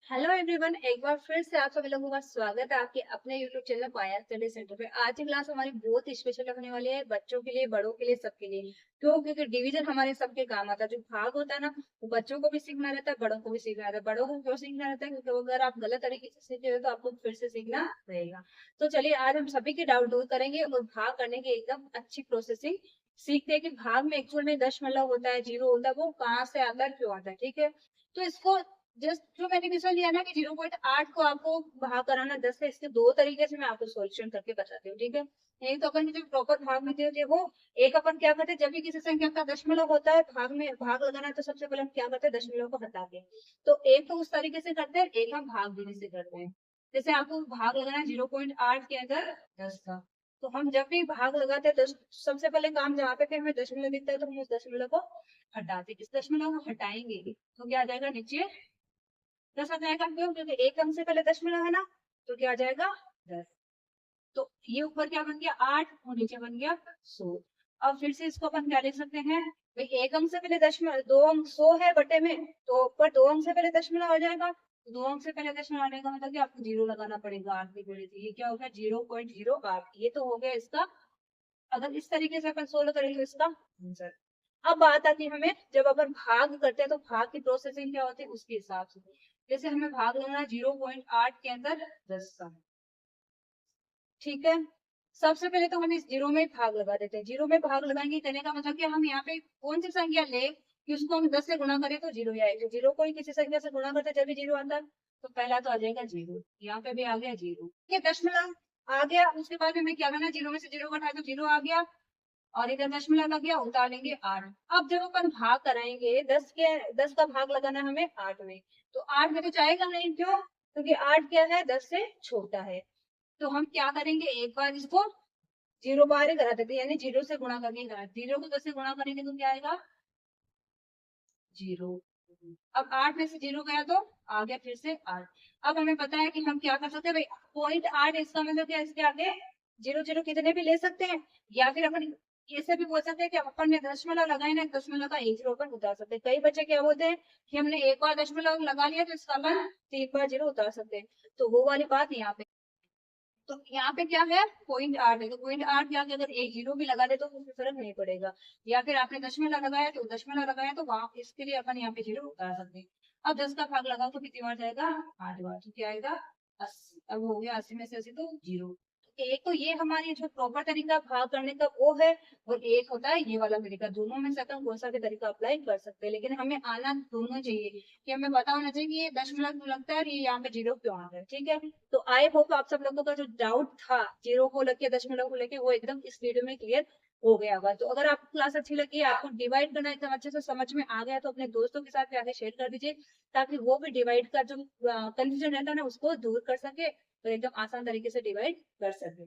Hello everyone, एक बार फिर से आप सभी लोगों का स्वागत है आपके अपने यूट्यूब चैनल पाया स्टडी सेंटर पे। आज की क्लास हमारी बहुत स्पेशल होने वाली है, बच्चों के लिए, बड़ों के लिए, सबके लिए। क्यों? क्योंकि डिवीजन हमारे सबके काम आता है। जो भाग होता है ना, वो बच्चों को भी सीखना रहता है, बड़ों को भी सीखना रहता है। बड़ों को क्यों सीखना रहता है? क्योंकि अगर आप गलत तरीके से सीख रहे हो तो आपको फिर से सीखना रहेगा। तो चलिए, आज हम सभी के डाउट दूर करेंगे और भाग करने की एकदम अच्छी प्रोसेसिंग सीखते हैं कि भाग में एक्चुअल में दशमलव होता है, जीरो होता है, वो कहाँ से आता है, क्यों आता है। ठीक है, तो इसको जस्ट जो मैंने क्वेश्चन लिया ना कि 0.8 को आपको भाग कराना 10 से, इसके दो तरीके से मैं आपको सॉल्यूशन करके बताती हूँ। ठीक है, एक तो अपन जो प्रॉपर भाग में थे वो, एक अपन क्या करते हैं, जब भी किसी संख्या का दशमलव होता है भाग में भाग लगाना है, तो सबसे पहले हम क्या करते हैं, दशमलव को हटा के। तो एक तो उस तरीके से करते हैं, एक हम भाग देने से करते हैं। जैसे आपको भाग लगाना है 0.8 के अंदर 10 का, तो हम जब भी भाग लगाते हैं दस, सबसे पहले काम जहाँ पे हमें दशमलव दिखता है तो हम उस दशमलव को हटाते हैं। इस दशमलव को हटाएंगे तो क्या आ जाएगा, नीचे 10 आ जाएगा। क्यों? क्योंकि एक अंक से पहले दशमलव है ना, तो क्या आ जाएगा, 10। तो ये ऊपर क्या बन गया, 8, और नीचे बन गया 100। अब फिर से इसको अपन क्या लिख सकते हैं, भाई एक अंक से पहले दशमलव, दो अंक 100 है बटे में, तो ऊपर दो अंक से पहले दशमलव आ जाएगा। तो दो अंक से पहले दशमलव आने का मतलब कि आपको जीरो लगाना पड़ेगा, 8 की जगह। ये क्या हो गया, 0.08। ये तो हो गया इसका। अगर इस तरीके से अपन सोल्व करेंगे तो इसका आंसर। अब बात आती है हमें, जब अपन भाग करते हैं तो भाग की प्रोसेसिंग क्या होती है उसके हिसाब से। जैसे हमें भाग लेना है 0.8 के अंदर 10 का। ठीक है, सबसे पहले तो हम इस जीरो में भाग लगा देते हैं। जीरो में भाग लगाएंगे, कहने का मतलब कि हम यहाँ पे कौन सी संख्या ले कि उसको हम 10 से गुणा करें तो जीरो ही आएगा। जीरो को ही किसी संख्या से गुणा करते जब भी जीरो आता है, तो पहला तो आ जाएगा जीरो। यहाँ पे भी आ गया जीरो, ठीक है, दशमलव आ गया। उसके बाद हमें क्या करना है, जीरो में से जीरो घटाए तो जीरो आ गया, और इधर दशमलव लग गया, उतारेंगे 8। अब जब अपन भाग कराएंगे 10 का भाग लगाना है हमें 8 में, तो 8 में तो जाएगा नहीं। क्यों? क्योंकि 8 क्या है, 10 से छोटा है। तो हम क्या करेंगे, एक बार इसको जीरो बाहर ही करा देते हैं, यानी जीरो से गुणा करके करा। जीरो को 10 से गुणा करेंगे तो क्या आएगा, जीरो। अब 8 में से जीरो गया तो आ गया फिर से 8। अब हमें पता है कि हम क्या कर सकते हैं भाई, 0.8 इसका मतलब क्या, इसके आगे जीरो जीरो कितने भी ले सकते हैं, या फिर अपन ऐसे भी बोल सकते हैं कि अपन ने दशमलव लगाए ना, दशमलव का एक जीरो अपन उतार सकते हैं। कई बच्चे क्या बोलते हैं कि हमने एक बार दशमलव लगा लिया तो इसका अपन 3 बार जीरो उतार सकते हैं। तो वो वाली बात यहाँ पे, तो यहाँ पे क्या है, 0.8 है, तो 0.8 के आगे अगर एक जीरो भी लगा दे तो उसमें फर्क नहीं पड़ेगा। या फिर आपने दशमलव लगाया तो दशमलव लगाया, तो वहां इसके लिए अपन यहाँ पे जीरो उतार सकते हैं। अब 10 का भाग लगाओ तो कितनी बार जाएगा, 8 बार। तो क्या आएगा, 80। अब हो गया 80 में से 80 तो जीरो। तो एक तो ये हमारी जो प्रॉपर तरीका भाग करने का वो है, और एक होता है ये वाला तरीका। दोनों में से अपन कौन सा भी तरीका अप्लाई कर सकते हैं, लेकिन हमें आना दोनों चाहिए, कि हमें पता होना चाहिए कि ये दशमलव क्यों लगता है और ये यहाँ पे जीरो क्यों आ रहा है। ठीक है, तो आई होप आप सब लोगों का जो डाउट था जीरो को लेके, दशमलव को लेके, वो एकदम इस वीडियो में क्लियर हो गया होगा। तो अगर आपको क्लास अच्छी लगी, आपको डिवाइड करना एकदम अच्छे से समझ में आ गया, तो अपने दोस्तों के साथ भी आगे शेयर कर दीजिए, ताकि वो भी डिवाइड का जो कंफ्यूजन रहता है ना, उसको दूर कर सके, तो एकदम आसान तरीके से डिवाइड कर सके।